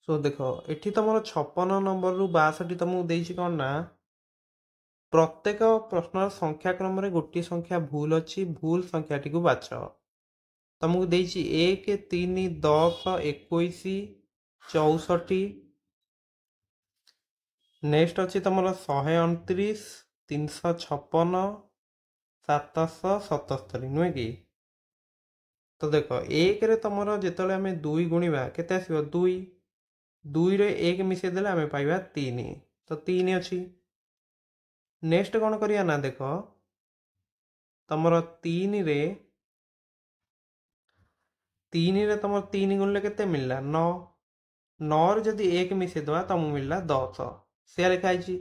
सो देख एठी तुम 56 नंबर रु 62 तुमको देछि कौन ना प्रत्येक प्रश्न संख्याक्रम रे गोटे संख्या भूल अच्छी भूल संख्याटी को बाछ तुमको देछि 1 3 10 21 64 नेक्स्ट अच्छी तुम 129 356 777 नुहे कि तो देख एक रे तुम जो आम 2 गुणा केते आसो 2 2 रे 1 मिसेदेले आम पाइबा 3 तो 3 अच्छी नेक्स्ट कौन करिया ना देख तुमर 3 रे 3 रे तुम 3 गुणले केते मिलला 9 9 रे जदि 1 मिसेदेवा तुमको मिलला 10 से लिखाई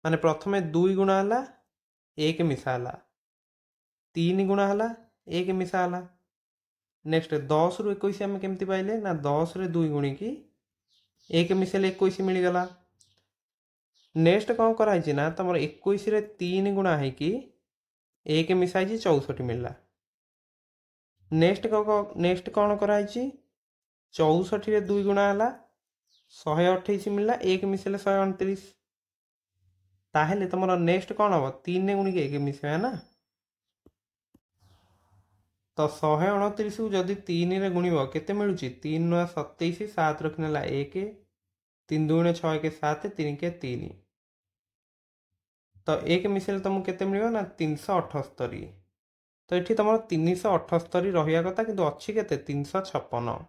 माने प्रथमे 2 गुणा हला 1 मिसा हला 3 गुणा हला 1 मिसा हला नेक्स्ट 10 रु 21 आम केमती पाइले ना 10 रे 2 गुणी की 1 मिसेले 21 मिलगला नेक्स्ट कौन कराई ना तुम 21 रे 3 गुणा है कि 1 मिसाई 64 मिलला नेक्स्ट कौन कराई 64 रे 2 गुणा हला 128 मिलला 1 मिसेले 129 ताहेले तुम नेक्स्ट कौन हम 3 ने गुणी 1 मिसेबा ना तो 129 को जदि 3 रे गुणिब केते मिलुची 3 नुआ 27 7 रखनेला 1 3 2 6 1 7 3 के 3 तो 1 मिसेले तुमको केते मिलिबो ना 378 तो ये तुम 378 रहा कथा कि अच्छी के 356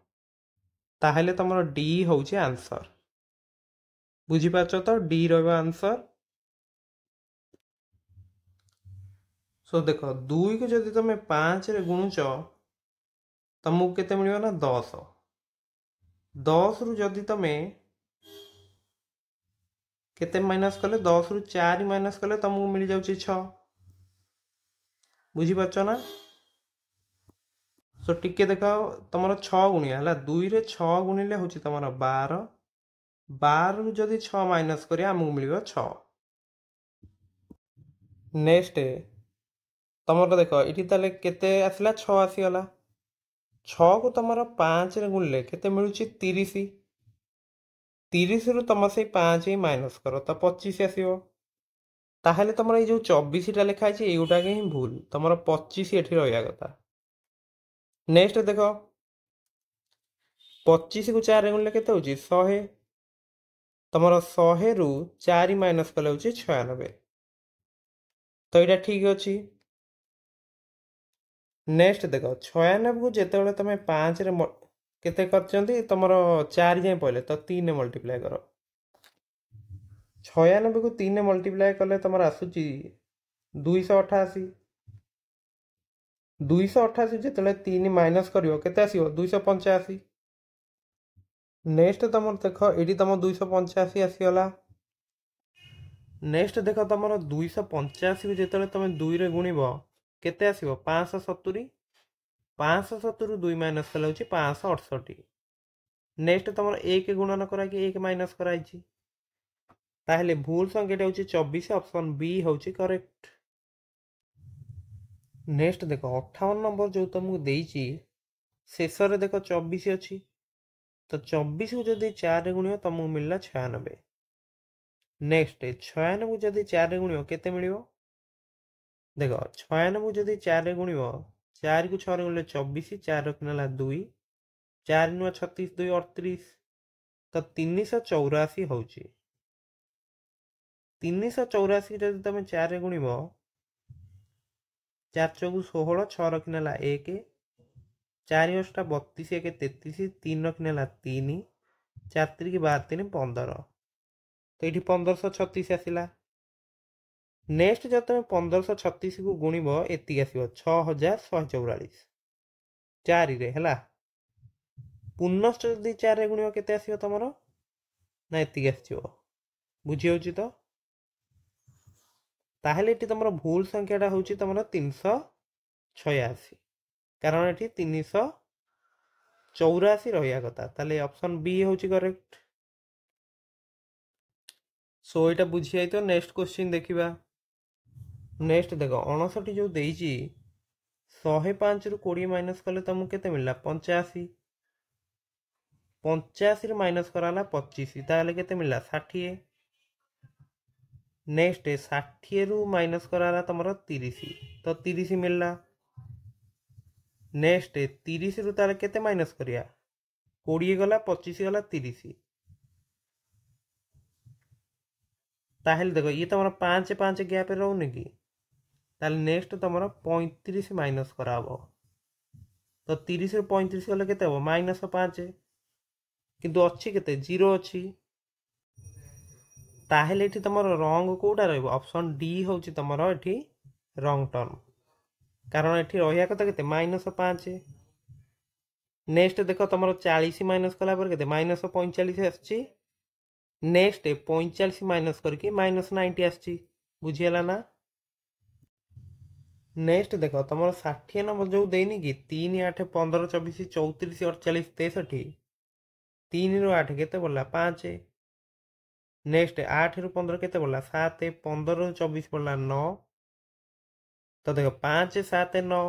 ताहले तुम डी हूँ आंसर बुझीपार तो डी रंसर सो देख 2 को जब तुम 5 रे गुणुच तुमको केते मिलिबो ना 10 10 रु जदि तुम केते माइनस कले 10 रु 4 माइनस कले तुमको मिल जाउची 6 बुझीपार ना सो टिके देख तुम 6 गुणिया है 2 रे 6 गुणिले हूँ तुम 12 12 रु जदि 6 माइनस करिया आमको मिल 6 नेक्स्ट तुम देख ये ताले केते आसला 6 आसीगला 6 को तुम 5 रे गुणले केते मिलुची 30 30 रु तुम से 5 ही माइनस कर तो 25 आसीबो ताहले तुम ये जो 24 टा लिखा है युटा के ही भूल तुम 25 एठी रहा कथा नेक्स्ट देख 25 को 4 रे गुणले केते होची 100 तुम 100 रु 4 माइनस कले होची 96 तो यहाँ ठीक अच्छी नेक्स्ट देख 96 को जिते तुम 5 रे केते करछंती तुम 4 जाए पहले तो 3 मल्टीप्लाई कर 96 को 3 मल्टीप्लाई कले तुम आसूची 288 288 जिते 3 माइनस कर केते आसीबो 285 नेक्स्ट तुम देख ये तुम 285 आसीगला नेक्स्ट देख तुम 285 को जिते तुम 2 रे गुणिब केते आसीबो 570 570 2 माइनस कले होची 568 नेक्स्ट तुम 1 गुणन करा कि 1 माइनस कराई ताहले भूल संख्याटा होची 24 ऑप्शन बी होची करेक्ट नेक्स्ट देख 58 नंबर जो तुमको देइची शेष रे देख 24 अच्छी तो 24 को जदि 4 रे गुणियो तुमको मिलला 96 नेक्स्ट 96 को जदि 4 रे गुणियो केते मिलिबो देख 96 को जदि 4 रे गुणियो 4 को 6 रे गुणिले 24 4 रखनेला 2 4 नुआ 36 2 38 तो 384 होची 384 जदि तुम 4 रे गुणिब 4 चौकु 16 6 रखनेला 1 4 अष्टा 32 1 33 3 रखनेला 3 4 3 12 3 15 तो ये 1536 आसला नेक्स्ट जब तुम 1536 को गुणिब एति आसो 6144 4 रे है पुनश्च जदि 4 रे गुणिब केते आसो तुम ना एति आसो बुझी होची तो ताहले ये तुम भूल संख्याटा हूँ तुम 386 कारण ये 384 रहा कथा ताले ऑप्शन बी हूँ करेक्ट सो यहाँ बुझी आई तो नेक्स्ट क्वेश्चन देखा नेक्स्ट देख 59 जो देइची 105 रु 20 माइनस कले तुमको केते मिलला 85 85 रु माइनस कराला 25 ताहले केते मिलला 60। नेक्स्ट 60 रु माइनस कराला तमरो 30 तो 30 मिलला। नेक्स्ट 30 रु ताले केते माइनस करिया 20 गला 25 गला 30 ताहले देखो ये तमरो 5 5 गैप रहउनी कि ताहले नेक्स्ट तमरो 35 माइनस कराबो तो 30 रु 35 गले केते हो -5 किंतु अच्छी केते 0 अच्छी ताहले एठी तमरो रंग कोडा रहइबो ऑप्शन डी होची तमरो एठी रंग टर्म कारण एठी रहिया कथा केते -5। नेक्स्ट देखो तमरो 40 माइनस कला पर केते -45 आछी। नेक्स्ट 45 माइनस करके -90 आछी बुझियला ना। नेक्स्ट देखो तमरो 60 नंबर जो देनी कि 3 8 15 24 34 48 63 3 रु 8 केते बोला 5। नेक्स्ट 8 रु 15 केते बोला 7 15 रु 24 बोला 9 तो देखो 5 7 9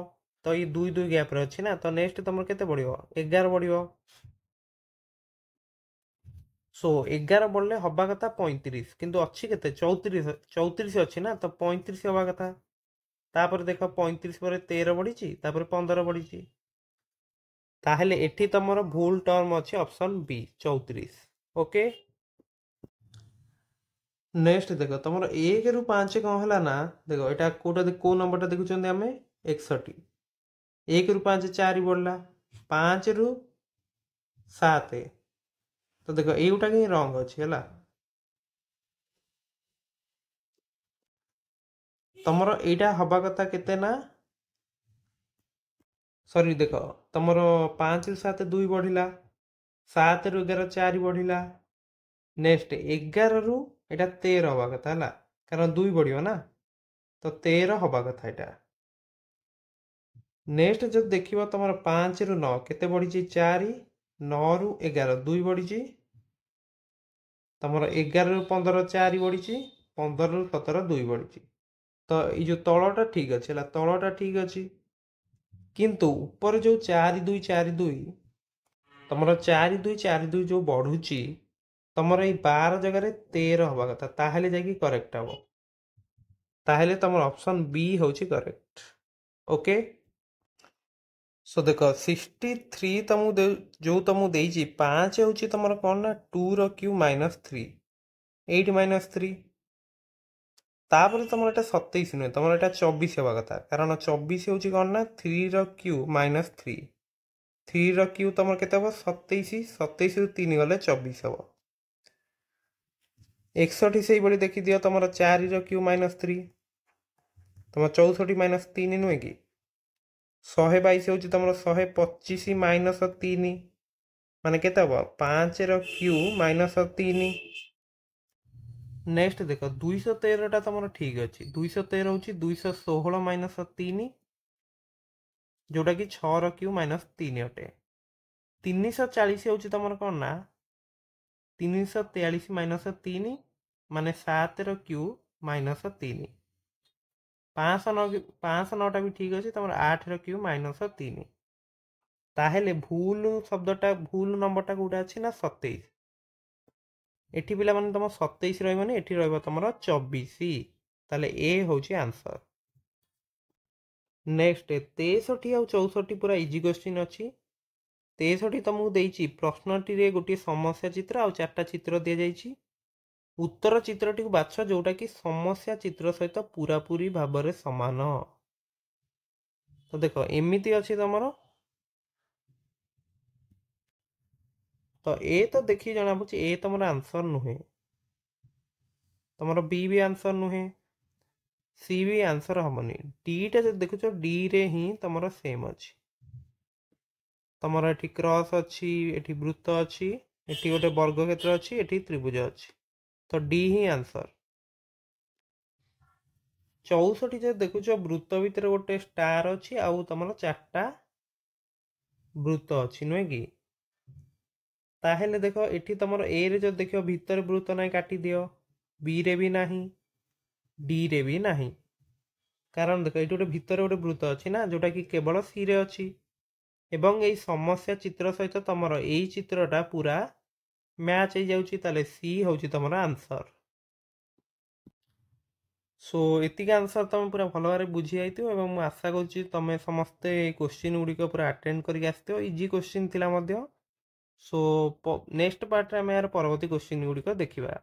तो ये 2 2 गैप रे अछि ना तो नेक्स्ट तमर केते पड़ियो 11 पड़ियो। सो 11 बढ़ले हवा कथा 35 किंतु अच्छी केते 34 34 अछि ना तो 35 हवा कथा तापर देखो 35 पर 13 बढ़ी तापर 15 बढ़ी ताहले एठी तमरो भूल टर्म अछि ऑप्शन बी 34। ओके नेक्स्ट देखो तमरो 1 रु 5 कौन हला ना देखो एटा कोटा को नंबरटा देखुचंदे हमें 61 1 रु 5 4 बढ़ला 5 रु 7 तो देखो एउटा कि रंग अछि हला तमरो एटा हवा कथा केते ना सॉरी देखो तमरो 5 रु 7 2 बढ़िला 7 रु 11 4 बढ़िला नेक्स्ट 11 रु एटा 13 हवा कथा हला कारण 2 बढ़ियो ना तो 13 हवा कथा एटा। नेक्स्ट जब देखिबो तमरो 5 रु 9 केते बढ़ी 4 9 रु 11 2 बढ़ी तमरो 11 रु 15 4 बढ़ी 15 रु 17 2 बढ़ी तो ये जो तलटा ठीक अच्छे है तलटा ठीक अच्छी किंतु ऊपर जो 4 2 4 2 तुम 4 2 4 2 जो बढ़ुची तुम ये 12 जगह 13 हवा कथा ताहले जाकि करेक्ट हम ताहले तुम ऑप्शन बी होची करेक्ट। ओके सो देख 63 तुमको जो तुमको देजी 5 होची तुम कौन ना 2 रो क्यू -3 8 -3 तापर तुम एटा 27 नुहे तुम एटा 24 हवा कथा कारण 24 होची कौन ना 3 रो क्यू -3 3 रो क्यू तुम केते हम 27 27 रु 3 गले 24 हम 61 से बड़ी देखि दियो तुम 4 रो क्यू -3 तुम 64 -3 नुहे कि 122 होची तुम 125 -3 माने केते हम 5 रो क्यू -3। नेक्स्ट देखो 213 टा तुम ठीक अच्छे 213 हूँ 216 -3 जोटा कि 6 रो क्यू -3 अटे 340 हूँ तुम कौन ना 343 -3 माने 7 रो क्यू -3 509 भी ठीक अच्छे तुम 8 रो क्यू -3 ताहेले भूल शब्दटा भूल नंबरटा कोटा अच्छी ना 27 एठी पिला माने तुम 27 रहइबनी एठी रहइबो तुमरो 24 ताले ए होची आंसर। नेक्स्ट 63 और 64 पूरा इजी क्वेश्चन अच्छी 63 तुमको देइची प्रश्नटी रे गोटे समस्या चित्र और 4टा चित्र दिया जाइची उत्तर चित्रटी को बाछ जोटा कि समस्या चित्र सहित पूरा पूरी भाव में समान तो देखो एमती अच्छी तुमरो तो ए तो देखी जना पड़ी ए तुम आंसर नुहे तुम बी भी आंसर नुहे सी भी आंसर हमनी डीटा जो देखुच डी रे ही तुम सेम अच्छी तुम ये क्रॉस अच्छी एटी वृत्त अच्छी एटी गोटे वर्ग क्षेत्र अच्छी एटी त्रिभुज अच्छी तो डी ही आंसर। 64 जो देखुच वृत्त भितर गोटे स्टार अच्छी आउ तुम 4टा वृत्त अच्छी नुहे कि ताहेले देखो एठी तुम ए रे जो देखो भीतर वृत्त ना काटी दियो बी रे भी नाही डी रे भी नाही कारण देखो ये गोटे भीतर गोटे वृत्त अच्छी ना जोटा कि केवल सी रे अच्छी ଏବଂ ଏଇ ସମସ୍ୟା ଚିତ୍ର ସହିତ ତମର ଏଇ ଚିତ୍ରଟା ପୁରା ମ୍ୟାଚ୍ ହେଇଯାଉଛି, ତାହେଲେ ସି ହେଉଛି ତମର ଆନ୍ସର୍। ସୋ ଏତିକି ଆନ୍ସର୍ ତୁମେ ପୁରା ଭଲ ଭାବରେ ବୁଝି ଯାଇଥିବ ଏବଂ ମୁଁ ଆଶା କରୁଛି ତୁମେ ସମସ୍ତେ ଏଇ କୋଶ୍ଚିନ୍ ଗୁଡ଼ିକ ପୁରା ଆଟେଣ୍ଡ କରିକି ଆସିଥିବ। ଇଜି କୋଶ୍ଚିନ୍ ଥିଲା ମଧ୍ୟ। ସୋ ନେକ୍ସଟ ପାର୍ଟରେ ଆମେ ଏହାର ପରବର୍ତ୍ତୀ କୋଶ୍ଚିନ୍ ଗୁଡ଼ିକ ଦେଖିବା।